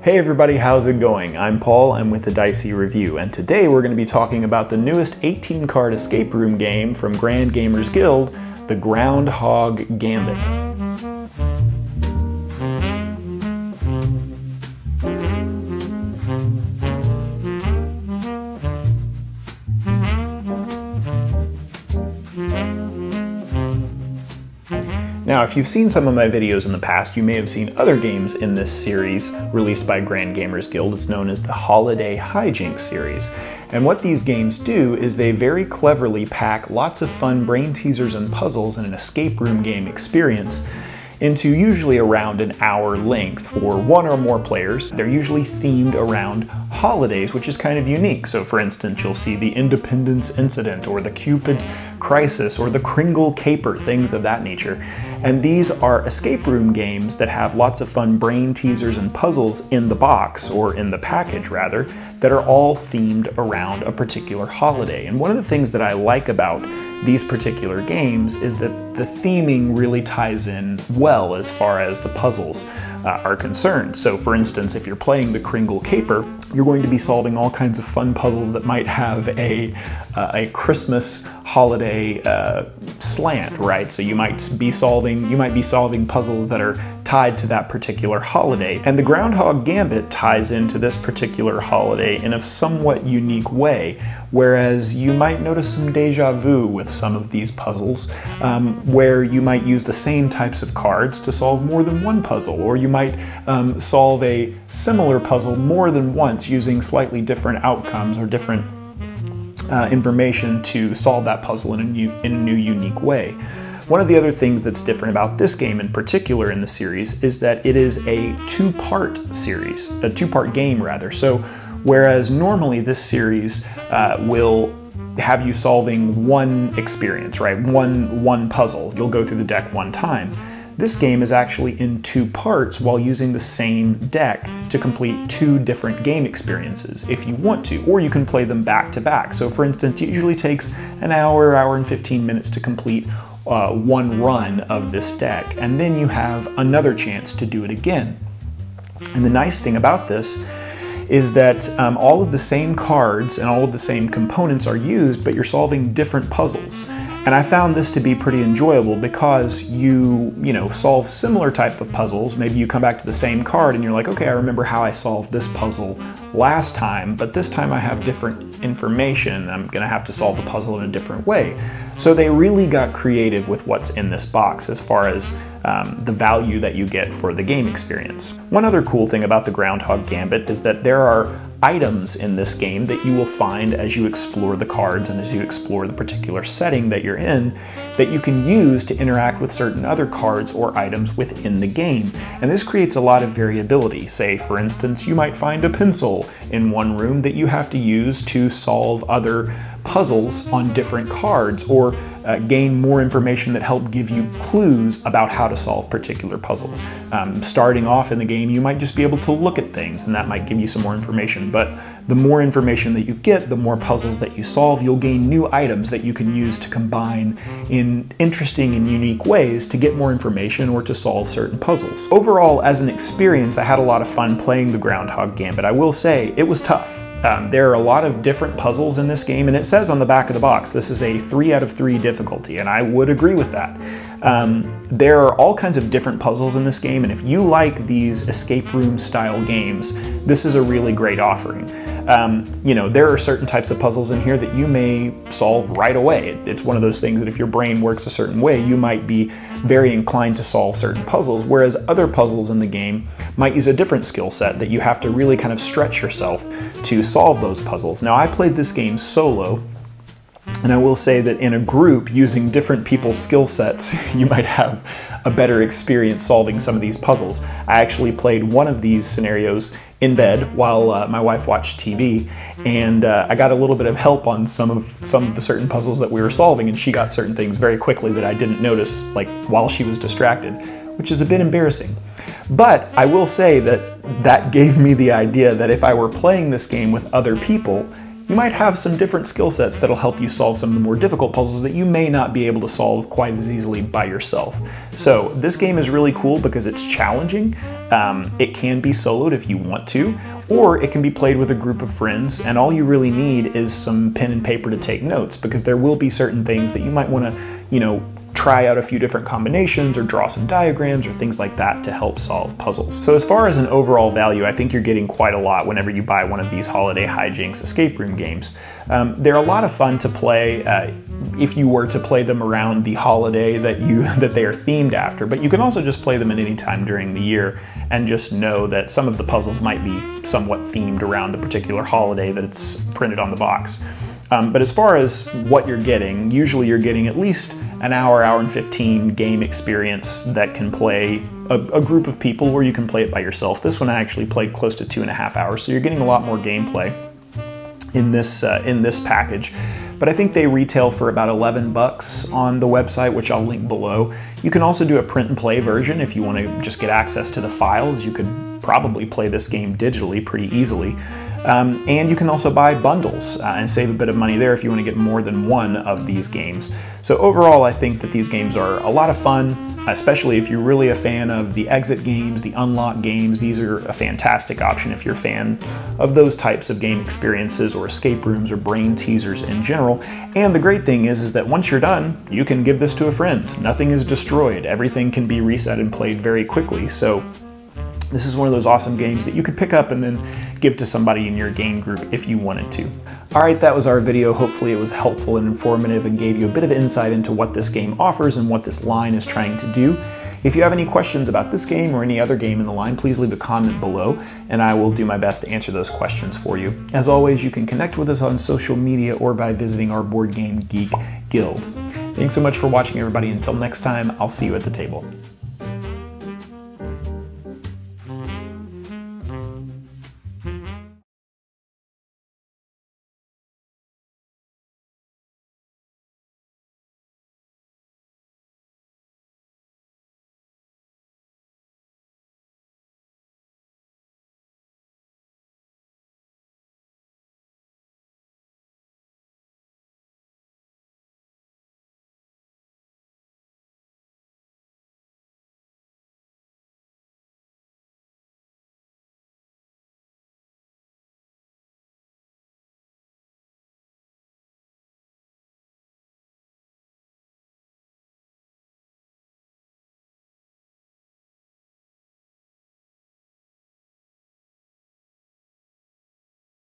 Hey everybody, how's it going? I'm Paul, I'm with the Dicey Review, and today we're going to be talking about the newest 18-card escape room game from Grand Gamers Guild, the Groundhog Gambit. Now, if you've seen some of my videos in the past, you may have seen other games in this series released by Grand Gamers Guild. It's known as the Holiday Hijinks series. And what these games do is they very cleverly pack lots of fun brain teasers and puzzles in an escape room game experience into usually around an hour length for one or more players. They're usually themed around holidays, which is kind of unique. So for instance, you'll see the Independence Incident or the Cupid Crisis or the Kringle Caper, things of that nature. And these are escape room games that have lots of fun brain teasers and puzzles in the box, or in the package rather, that are all themed around a particular holiday. And one of the things that I like about these particular games is that the theming really ties in well as far as the puzzles are concerned. So for instance, if you're playing the Kringle Caper, you're going to be solving all kinds of fun puzzles that might have a Christmas holiday slant, right? So you might be solving puzzles that are tied to that particular holiday. And the Groundhog Gambit ties into this particular holiday in a somewhat unique way, whereas you might notice some deja vu with some of these puzzles, where you might use the same types of cards to solve more than one puzzle, or you might solve a similar puzzle more than once using slightly different outcomes or different information to solve that puzzle in a new unique way. One of the other things that's different about this game in particular in the series is that it is a two-part game rather. So whereas normally this series will have you solving one experience, right? One puzzle. You'll go through the deck one time. This game is actually in two parts while using the same deck to complete two different game experiences if you want to, or you can play them back to back. So for instance, it usually takes an hour and 15 minutes to complete one run of this deck, and then you have another chance to do it again. And the nice thing about this is that all of the same cards and all of the same components are used, but you're solving different puzzles. And I found this to be pretty enjoyable because you solve similar type of puzzles. Maybe you come back to the same card and you're like, okay, I remember how I solved this puzzle last time, but this time I have different information. I'm gonna have to solve the puzzle in a different way. So they really got creative with what's in this box as far as the value that you get for the game experience. One other cool thing about the Groundhog Gambit is that there are items in this game that you will find as you explore the cards and as you explore the particular setting that you're in that you can use to interact with certain other cards or items within the game. And this creates a lot of variability. Say, for instance, you might find a pencil in one room that you have to use to solve other puzzles on different cards, or gain more information that help give you clues about how to solve particular puzzles. Starting off in the game, you might just be able to look at things, and that might give you some more information. But the more information that you get, the more puzzles that you solve, you'll gain new items that you can use to combine in interesting and unique ways to get more information or to solve certain puzzles. Overall, as an experience, I had a lot of fun playing the Groundhog Gambit. I will say it was tough. There are a lot of different puzzles in this game, and it says on the back of the box, this is a 3 out of 3 difficulty, and I would agree with that. There are all kinds of different puzzles in this game, and if you like these escape room style games, this is a really great offering. There are certain types of puzzles in here that you may solve right away. It's one of those things that if your brain works a certain way, you might be very inclined to solve certain puzzles, whereas other puzzles in the game might use a different skill set that you have to really kind of stretch yourself to solve those puzzles. Now, I played this game solo, and I will say that in a group using different people's skill sets, you might have a better experience solving some of these puzzles. I actually played one of these scenarios in bed while my wife watched TV, and I got a little bit of help on some of the certain puzzles that we were solving, and she got certain things very quickly that I didn't notice, like while she was distracted, which is a bit embarrassing. But I will say that that gave me the idea that if I were playing this game with other people, you might have some different skill sets that'll help you solve some of the more difficult puzzles that you may not be able to solve quite as easily by yourself. So this game is really cool because it's challenging. It can be soloed if you want to, or it can be played with a group of friends, and all you really need is some pen and paper to take notes, because there will be certain things that you might want to, try out a few different combinations or draw some diagrams or things like that to help solve puzzles. So as far as an overall value, I think you're getting quite a lot whenever you buy one of these Holiday Hijinks escape room games. They're a lot of fun to play if you were to play them around the holiday that they are themed after, but you can also just play them at any time during the year and just know that some of the puzzles might be somewhat themed around the particular holiday that it's printed on the box. But as far as what you're getting, usually you're getting at least an hour and 15 game experience that can play a group of people, or you can play it by yourself. This one I actually played close to 2.5 hours, so you're getting a lot more gameplay in this package. But I think they retail for about 11 bucks on the website, which I'll link below. You can also do a print and play version if you want to just get access to the files. You could probably play this game digitally pretty easily. And you can also buy bundles and save a bit of money there if you want to get more than one of these games. So overall, I think that these games are a lot of fun, especially if you're really a fan of the exit games, the unlock games. These are a fantastic option if you're a fan of those types of game experiences or escape rooms or brain teasers in general. And the great thing is that once you're done, you can give this to a friend. Nothing is destroyed. Everything can be reset and played very quickly. So this is one of those awesome games that you could pick up and then give to somebody in your game group if you wanted to. Alright, that was our video. Hopefully it was helpful and informative and gave you a bit of insight into what this game offers and what this line is trying to do. If you have any questions about this game or any other game in the line, please leave a comment below and I will do my best to answer those questions for you. As always, you can connect with us on social media or by visiting our Board Game Geek Guild. Thanks so much for watching, everybody. Until next time, I'll see you at the table.